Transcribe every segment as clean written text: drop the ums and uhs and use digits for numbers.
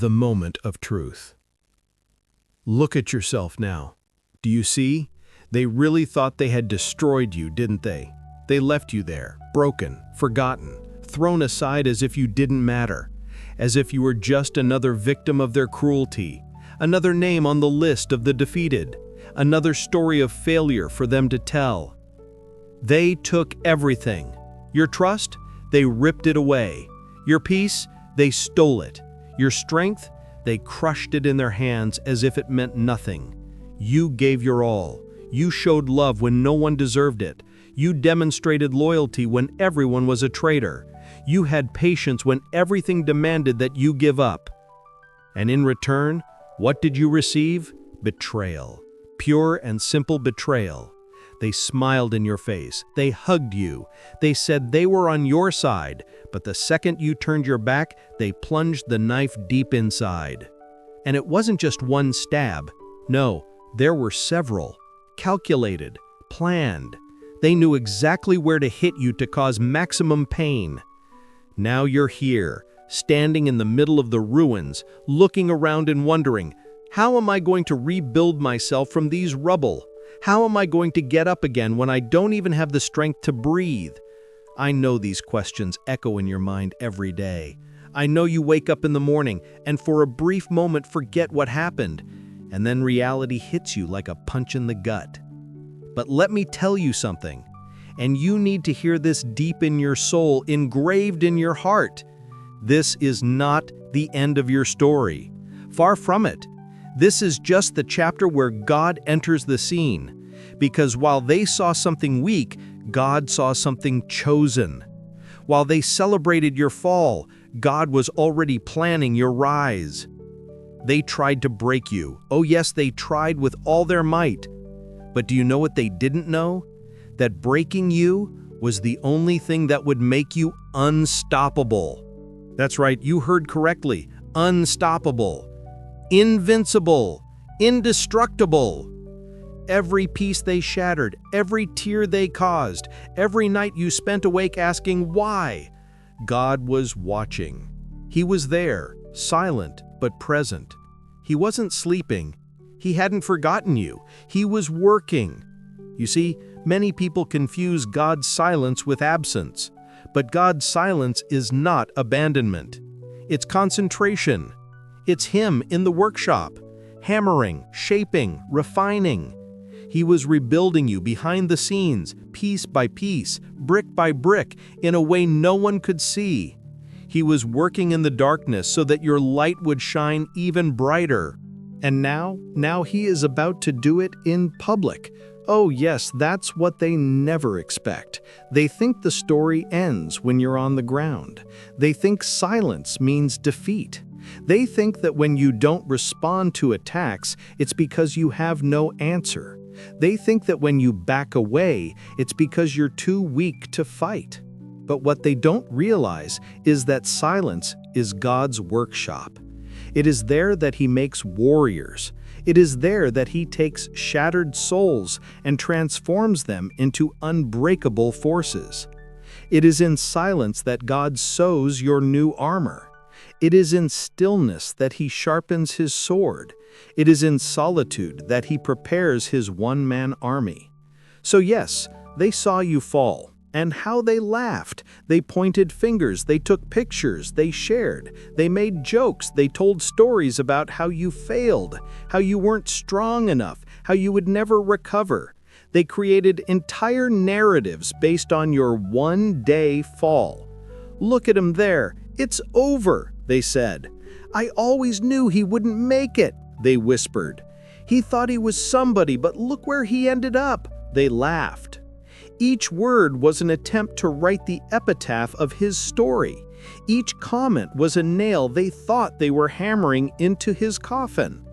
The moment of truth. Look at yourself now. Do you see? They really thought they had destroyed you, didn't they? They left you there, broken, forgotten, thrown aside as if you didn't matter, as if you were just another victim of their cruelty, another name on the list of the defeated, another story of failure for them to tell. They took everything. Your trust? They ripped it away. Your peace? They stole it. Your strength? They crushed it in their hands as if it meant nothing. You gave your all. You showed love when no one deserved it. You demonstrated loyalty when everyone was a traitor. You had patience when everything demanded that you give up. And in return, what did you receive? Betrayal. Pure and simple betrayal. They smiled in your face. They hugged you. They said they were on your side, but the second you turned your back, they plunged the knife deep inside. And it wasn't just one stab. No, there were several. Calculated, planned. They knew exactly where to hit you to cause maximum pain. Now you're here, standing in the middle of the ruins, looking around and wondering, how am I going to rebuild myself from these rubble? How am I going to get up again when I don't even have the strength to breathe? I know these questions echo in your mind every day. I know you wake up in the morning and for a brief moment forget what happened, and then reality hits you like a punch in the gut. But let me tell you something, and you need to hear this deep in your soul, engraved in your heart. This is not the end of your story. Far from it. This is just the chapter where God enters the scene, because while they saw something weak, God saw something chosen. While they celebrated your fall, God was already planning your rise. They tried to break you. Oh yes, they tried with all their might. But do you know what they didn't know? That breaking you was the only thing that would make you unstoppable. That's right, you heard correctly. Unstoppable. Invincible, indestructible. Every piece they shattered, every tear they caused, every night you spent awake asking why, God was watching. He was there, silent but present. He wasn't sleeping. He hadn't forgotten you. He was working. You see, many people confuse God's silence with absence, but God's silence is not abandonment. It's concentration. It's Him in the workshop, hammering, shaping, refining. He was rebuilding you behind the scenes, piece by piece, brick by brick, in a way no one could see. He was working in the darkness so that your light would shine even brighter. And now He is about to do it in public. Oh yes, that's what they never expect. They think the story ends when you're on the ground. They think silence means defeat. They think that when you don't respond to attacks, it's because you have no answer. They think that when you back away, it's because you're too weak to fight. But what they don't realize is that silence is God's workshop. It is there that He makes warriors. It is there that He takes shattered souls and transforms them into unbreakable forces. It is in silence that God sews your new armor. It is in stillness that He sharpens His sword. It is in solitude that He prepares His one-man army. So yes, they saw you fall, and how they laughed. They pointed fingers, they took pictures, they shared, they made jokes, they told stories about how you failed, how you weren't strong enough, how you would never recover. They created entire narratives based on your one-day fall. Look at him there. It's over, they said. I always knew he wouldn't make it, they whispered. He thought he was somebody, but look where he ended up, they laughed. Each word was an attempt to write the epitaph of his story. Each comment was a nail they thought they were hammering into his coffin.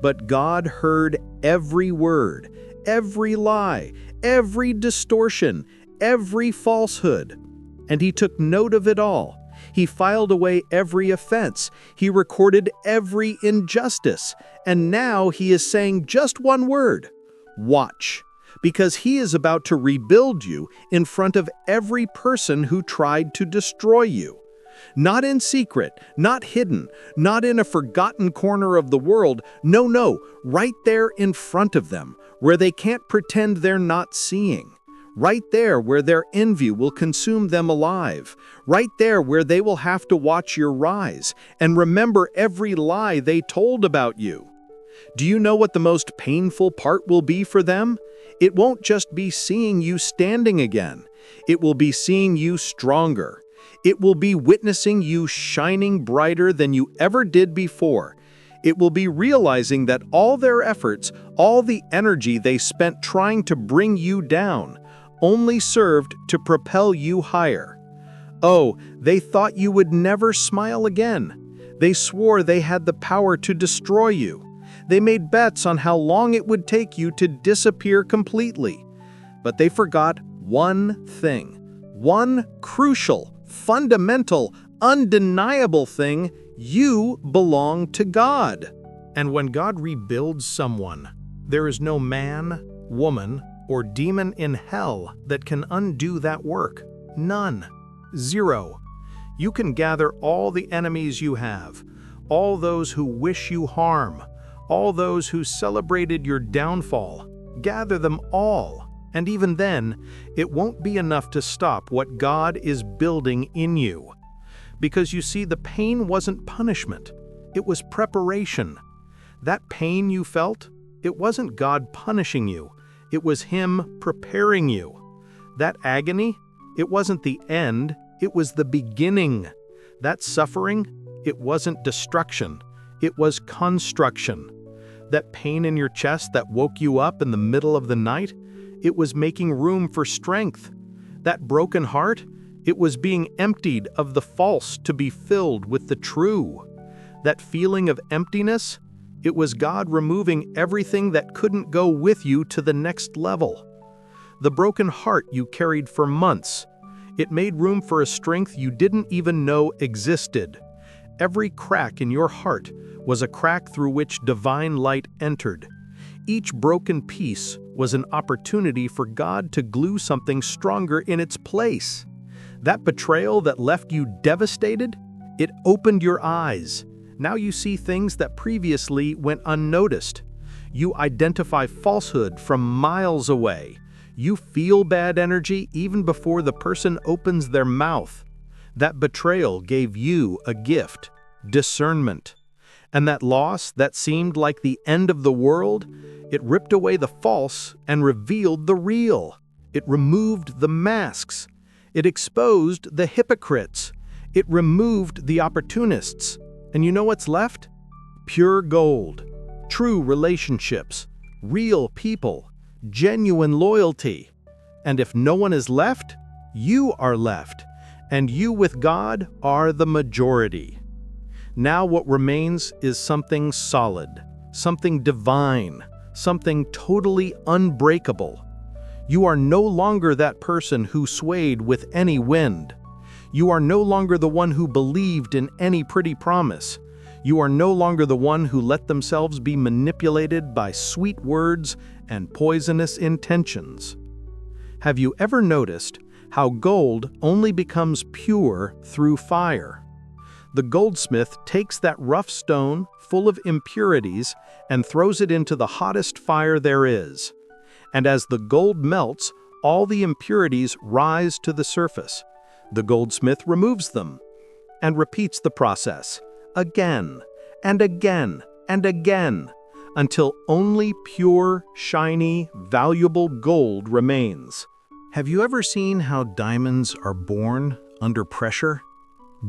But God heard every word, every lie, every distortion, every falsehood. And He took note of it all. He filed away every offense. He recorded every injustice. And now He is saying just one word: watch. Because He is about to rebuild you in front of every person who tried to destroy you. Not in secret, not hidden, not in a forgotten corner of the world. No, no, right there in front of them, where they can't pretend they're not seeing. Right there where their envy will consume them alive. Right there where they will have to watch your rise and remember every lie they told about you. Do you know what the most painful part will be for them? It won't just be seeing you standing again. It will be seeing you stronger. It will be witnessing you shining brighter than you ever did before. It will be realizing that all their efforts, all the energy they spent trying to bring you down, only served to propel you higher. Oh, they thought you would never smile again. They swore they had the power to destroy you. They made bets on how long it would take you to disappear completely. But they forgot one thing, one crucial, fundamental, undeniable thing: you belong to God. And when God rebuilds someone, there is no man, woman, or demon in hell that can undo that work. None. Zero. You can gather all the enemies you have, all those who wish you harm, all those who celebrated your downfall. Gather them all. And even then, it won't be enough to stop what God is building in you. Because you see, the pain wasn't punishment. It was preparation. That pain you felt, it wasn't God punishing you. It was Him preparing you. That agony, it wasn't the end. It was the beginning. That suffering, it wasn't destruction. It was construction. That pain in your chest that woke you up in the middle of the night, it was making room for strength. That broken heart, it was being emptied of the false to be filled with the true. That feeling of emptiness, it was God removing everything that couldn't go with you to the next level. The broken heart you carried for months, it made room for a strength you didn't even know existed. Every crack in your heart was a crack through which divine light entered. Each broken piece was an opportunity for God to glue something stronger in its place. That betrayal that left you devastated, it opened your eyes. Now you see things that previously went unnoticed. You identify falsehood from miles away. You feel bad energy even before the person opens their mouth. That betrayal gave you a gift, discernment. And that loss that seemed like the end of the world, it ripped away the false and revealed the real. It removed the masks. It exposed the hypocrites. It removed the opportunists. And you know what's left? Pure gold, true relationships, real people, genuine loyalty. And if no one is left, you are left. And you with God are the majority. Now what remains is something solid, something divine, something totally unbreakable. You are no longer that person who swayed with any wind. You are no longer the one who believed in any pretty promise. You are no longer the one who let themselves be manipulated by sweet words and poisonous intentions. Have you ever noticed how gold only becomes pure through fire? The goldsmith takes that rough stone full of impurities and throws it into the hottest fire there is. And as the gold melts, all the impurities rise to the surface. The goldsmith removes them and repeats the process again and again and again until only pure, shiny, valuable gold remains. Have you ever seen how diamonds are born under pressure?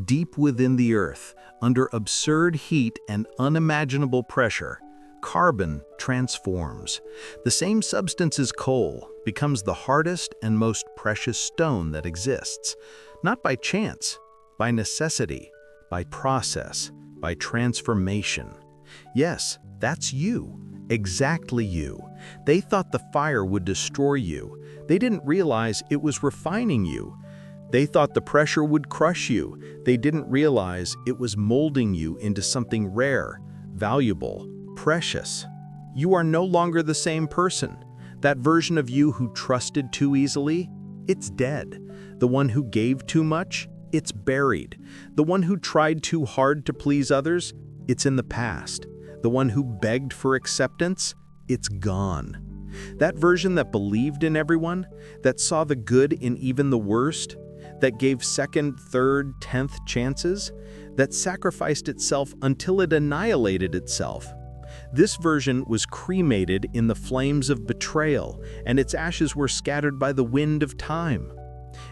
Deep within the earth, under absurd heat and unimaginable pressure, carbon transforms. The same substance as coal becomes the hardest and most precious stone that exists, not by chance, by necessity, by process, by transformation. Yes, that's you, exactly you. They thought the fire would destroy you. They didn't realize it was refining you. They thought the pressure would crush you. They didn't realize it was molding you into something rare, valuable, precious. You are no longer the same person. That version of you who trusted too easily, it's dead. The one who gave too much, it's buried. The one who tried too hard to please others, it's in the past. The one who begged for acceptance, it's gone. That version that believed in everyone, that saw the good in even the worst, that gave second, third, 10th chances, that sacrificed itself until it annihilated itself. This version was cremated in the flames of betrayal, and its ashes were scattered by the wind of time.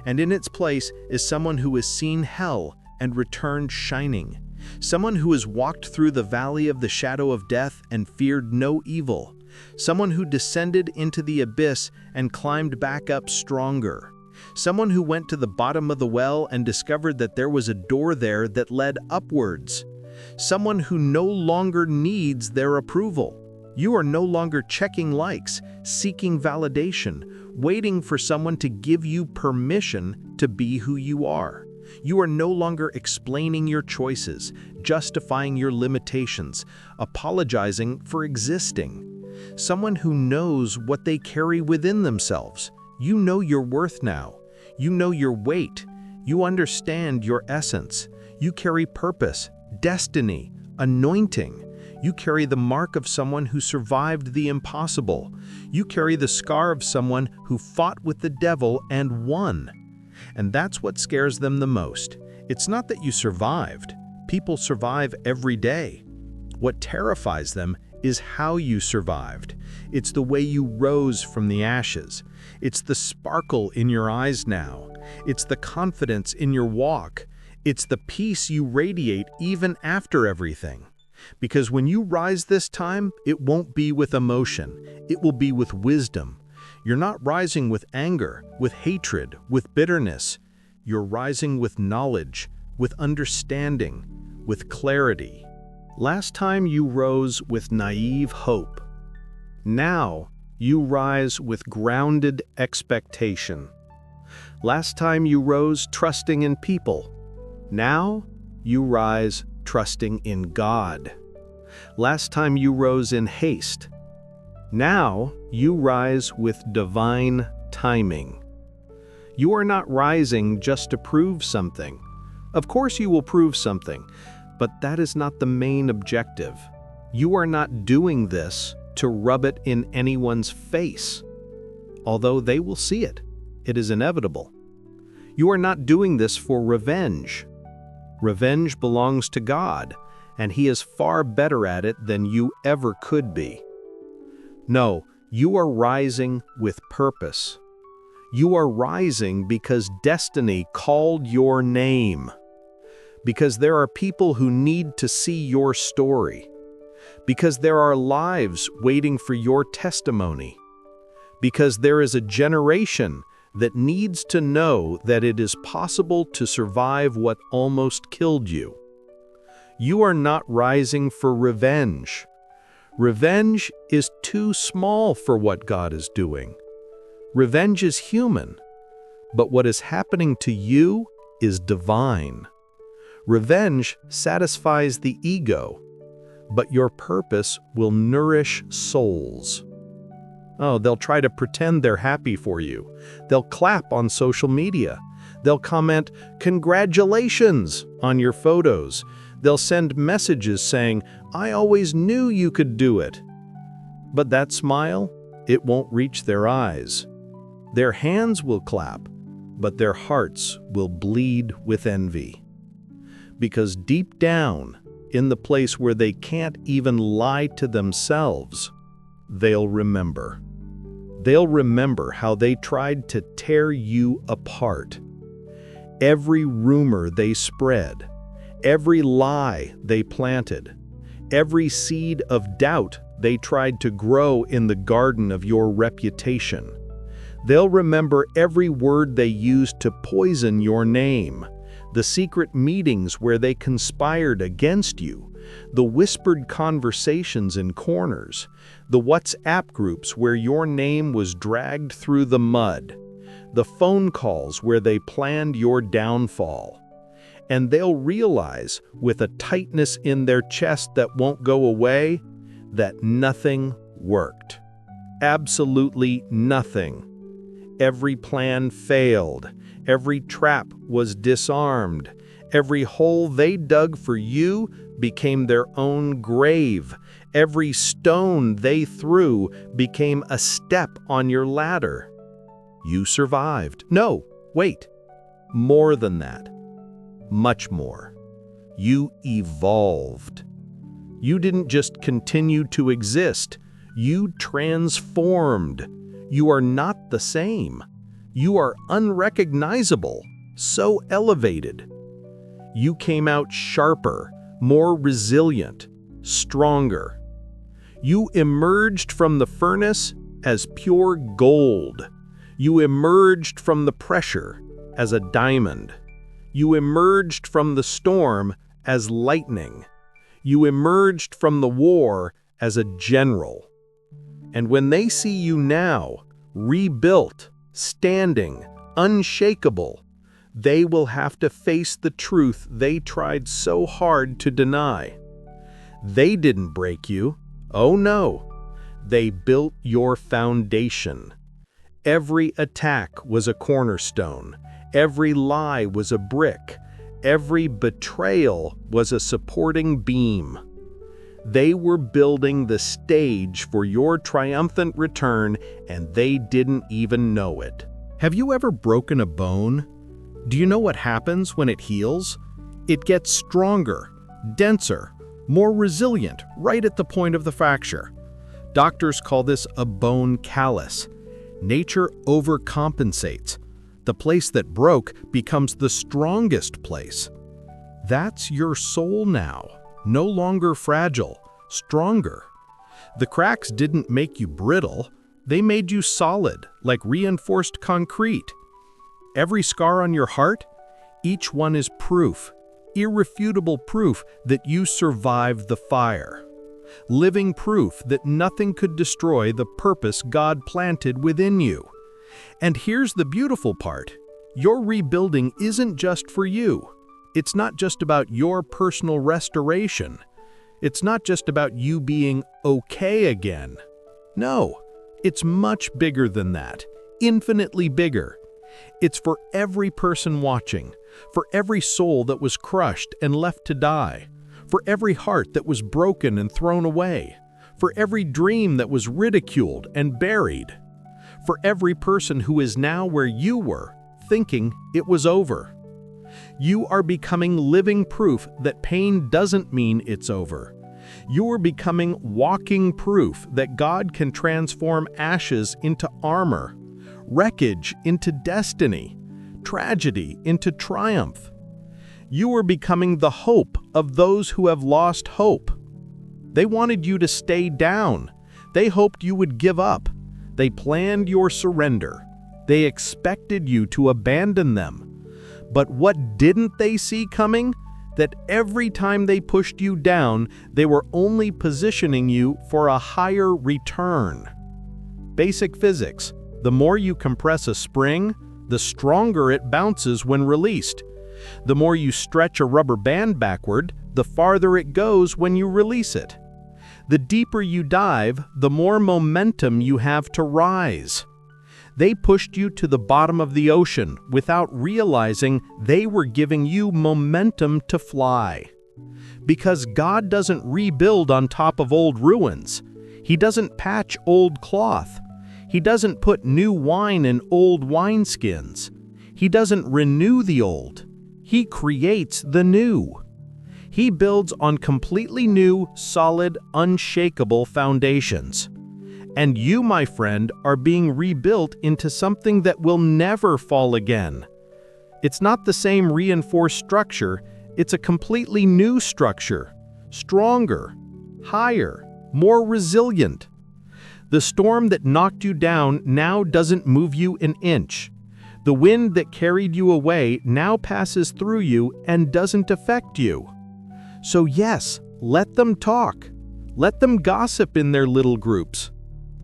And in its place is someone who has seen hell and returned shining. Someone who has walked through the valley of the shadow of death and feared no evil. Someone who descended into the abyss and climbed back up stronger. Someone who went to the bottom of the well and discovered that there was a door there that led upwards. Someone who no longer needs their approval. You are no longer checking likes, seeking validation, waiting for someone to give you permission to be who you are. You are no longer explaining your choices, justifying your limitations, apologizing for existing. Someone who knows what they carry within themselves. You know your worth now. You know your weight. You understand your essence. You carry purpose, destiny, anointing. You carry the mark of someone who survived the impossible. You carry the scar of someone who fought with the devil and won. And that's what scares them the most. It's not that you survived. People survive every day. What terrifies them is how you survived. It's the way you rose from the ashes. It's the sparkle in your eyes now. It's the confidence in your walk. It's the peace you radiate even after everything. Because when you rise this time, it won't be with emotion. It will be with wisdom. You're not rising with anger, with hatred, with bitterness. You're rising with knowledge, with understanding, with clarity. Last time you rose with naive hope. Now you rise with grounded expectation. Last time you rose trusting in people. Now you rise trusting in God. Last time you rose in haste. Now you rise with divine timing. You are not rising just to prove something. Of course you will prove something, but that is not the main objective. You are not doing this to rub it in anyone's face, although they will see it. It is inevitable. You are not doing this for revenge. Revenge belongs to God, and He is far better at it than you ever could be. No, you are rising with purpose. You are rising because destiny called your name. Because there are people who need to see your story. Because there are lives waiting for your testimony. Because there is a generation that needs to know that it is possible to survive what almost killed you. You are not rising for revenge. Revenge is too small for what God is doing. Revenge is human, but what is happening to you is divine. Revenge satisfies the ego, but your purpose will nourish souls. Oh, they'll try to pretend they're happy for you. They'll clap on social media. They'll comment, "Congratulations," on your photos. They'll send messages saying, "I always knew you could do it." But that smile, it won't reach their eyes. Their hands will clap, but their hearts will bleed with envy. Because deep down, in the place where they can't even lie to themselves, they'll remember. They'll remember how they tried to tear you apart. Every rumor they spread, every lie they planted, every seed of doubt they tried to grow in the garden of your reputation. They'll remember every word they used to poison your name, the secret meetings where they conspired against you, the whispered conversations in corners, the WhatsApp groups where your name was dragged through the mud, the phone calls where they planned your downfall. And they'll realize, with a tightness in their chest that won't go away, that nothing worked. Absolutely nothing. Every plan failed. Every trap was disarmed. Every hole they dug for you became their own grave. Every stone they threw became a step on your ladder. You survived. No, wait. More than that. Much more. You evolved. You didn't just continue to exist. You transformed. You are not the same. You are unrecognizable, so elevated. You came out sharper, more resilient, stronger. You emerged from the furnace as pure gold. You emerged from the pressure as a diamond. You emerged from the storm as lightning. You emerged from the war as a general. And when they see you now, rebuilt, standing, unshakable, they will have to face the truth they tried so hard to deny. They didn't break you. Oh no. They built your foundation. Every attack was a cornerstone. Every lie was a brick. Every betrayal was a supporting beam. They were building the stage for your triumphant return, and they didn't even know it. Have you ever broken a bone? Do you know what happens when it heals? It gets stronger, denser, more resilient right at the point of the fracture. Doctors call this a bone callus. Nature overcompensates. The place that broke becomes the strongest place. That's your soul now, no longer fragile, stronger. The cracks didn't make you brittle, they made you solid, like reinforced concrete. Every scar on your heart, each one is proof, irrefutable proof that you survived the fire. Living proof that nothing could destroy the purpose God planted within you. And here's the beautiful part. Your rebuilding isn't just for you. It's not just about your personal restoration. It's not just about you being okay again. No, it's much bigger than that, infinitely bigger. It's for every person watching, for every soul that was crushed and left to die, for every heart that was broken and thrown away, for every dream that was ridiculed and buried, for every person who is now where you were, thinking it was over. You are becoming living proof that pain doesn't mean it's over. You are becoming walking proof that God can transform ashes into armor, wreckage into destiny, tragedy into triumph. You are becoming the hope of those who have lost hope. They wanted you to stay down. They hoped you would give up. They planned your surrender. They expected you to abandon them. But what didn't they see coming? That every time they pushed you down, they were only positioning you for a higher return. Basic physics. The more you compress a spring, the stronger it bounces when released. The more you stretch a rubber band backward, the farther it goes when you release it. The deeper you dive, the more momentum you have to rise. They pushed you to the bottom of the ocean without realizing they were giving you momentum to fly. Because God doesn't rebuild on top of old ruins. He doesn't patch old cloth. He doesn't put new wine in old wineskins. He doesn't renew the old. He creates the new. He builds on completely new, solid, unshakable foundations. And you, my friend, are being rebuilt into something that will never fall again. It's not the same reinforced structure, it's a completely new structure, stronger, higher, more resilient. The storm that knocked you down now doesn't move you an inch. The wind that carried you away now passes through you and doesn't affect you. So yes, let them talk. Let them gossip in their little groups.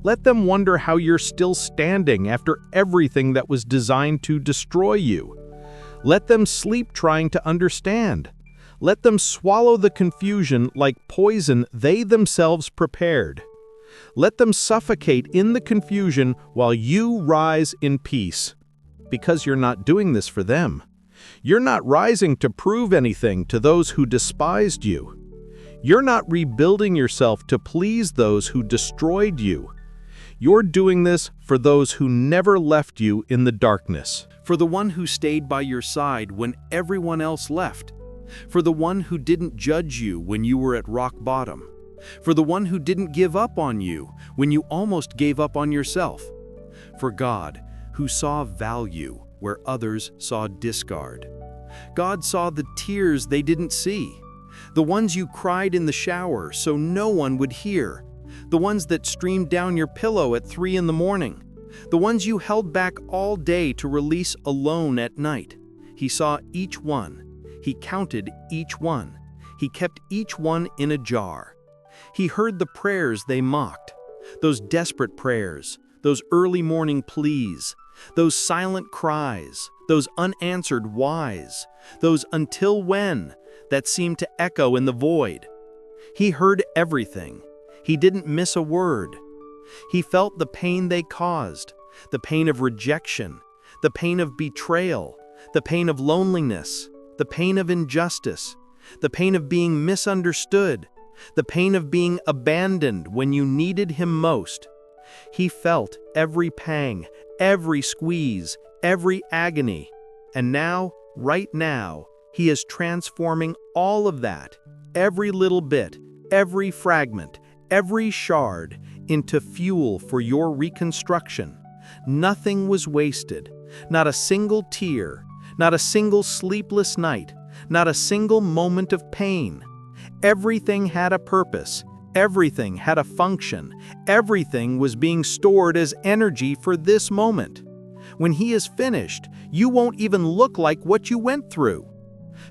Let them wonder how you're still standing after everything that was designed to destroy you. Let them sleep trying to understand. Let them swallow the confusion like poison they themselves prepared. Let them suffocate in the confusion while you rise in peace. because you're not doing this for them. You're not rising to prove anything to those who despised you. You're not rebuilding yourself to please those who destroyed you. You're doing this for those who never left you in the darkness. For the one who stayed by your side when everyone else left. For the one who didn't judge you when you were at rock bottom. For the one who didn't give up on you when you almost gave up on yourself. For God, who saw value where others saw discard. God saw the tears they didn't see. The ones you cried in the shower so no one would hear. The ones that streamed down your pillow at 3 in the morning. The ones you held back all day to release alone at night. He saw each one. He counted each one. He kept each one in a jar. He heard the prayers they mocked. Those desperate prayers. Those early morning pleas. Those silent cries. Those unanswered whys. Those until when that seemed to echo in the void. He heard everything. He didn't miss a word. He felt the pain they caused, the pain of rejection, the pain of betrayal, the pain of loneliness, the pain of injustice, the pain of being misunderstood, the pain of being abandoned when you needed him most. He felt every pang, every squeeze, every agony. And now, right now, he is transforming all of that, every little bit, every fragment, every shard, into fuel for your reconstruction. Nothing was wasted, not a single tear, not a single sleepless night, not a single moment of pain. Everything had a purpose, everything had a function, everything was being stored as energy for this moment. When he is finished, you won't even look like what you went through.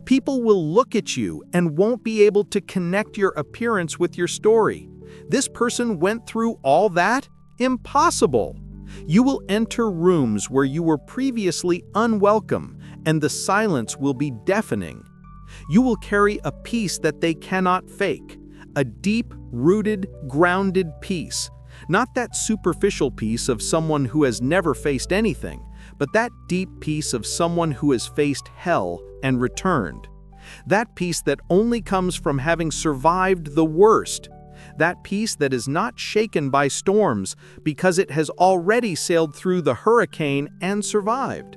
People will look at you and won't be able to connect your appearance with your story. This person went through all that? Impossible! You will enter rooms where you were previously unwelcome, and the silence will be deafening. You will carry a peace that they cannot fake, a deep-rooted, grounded peace. Not that superficial peace of someone who has never faced anything, but that deep peace of someone who has faced hell and returned. That peace that only comes from having survived the worst. That peace that is not shaken by storms because it has already sailed through the hurricane and survived.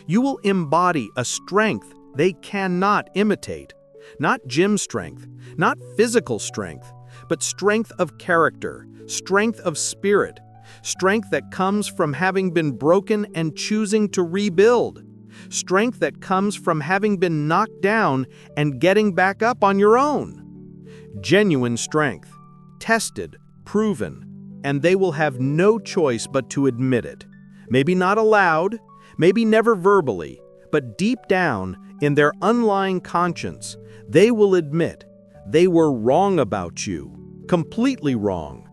You will embody a strength they cannot imitate. Not gym strength, not physical strength, but strength of character, strength of spirit, strength that comes from having been broken and choosing to rebuild, strength that comes from having been knocked down and getting back up on your own. Genuine strength, tested, proven, and they will have no choice but to admit it. Maybe not aloud, maybe never verbally, but deep down in their unlying conscience, they will admit they were wrong about you, completely wrong.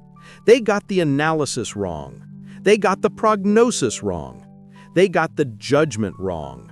They got the analysis wrong. They got the prognosis wrong. They got the judgment wrong.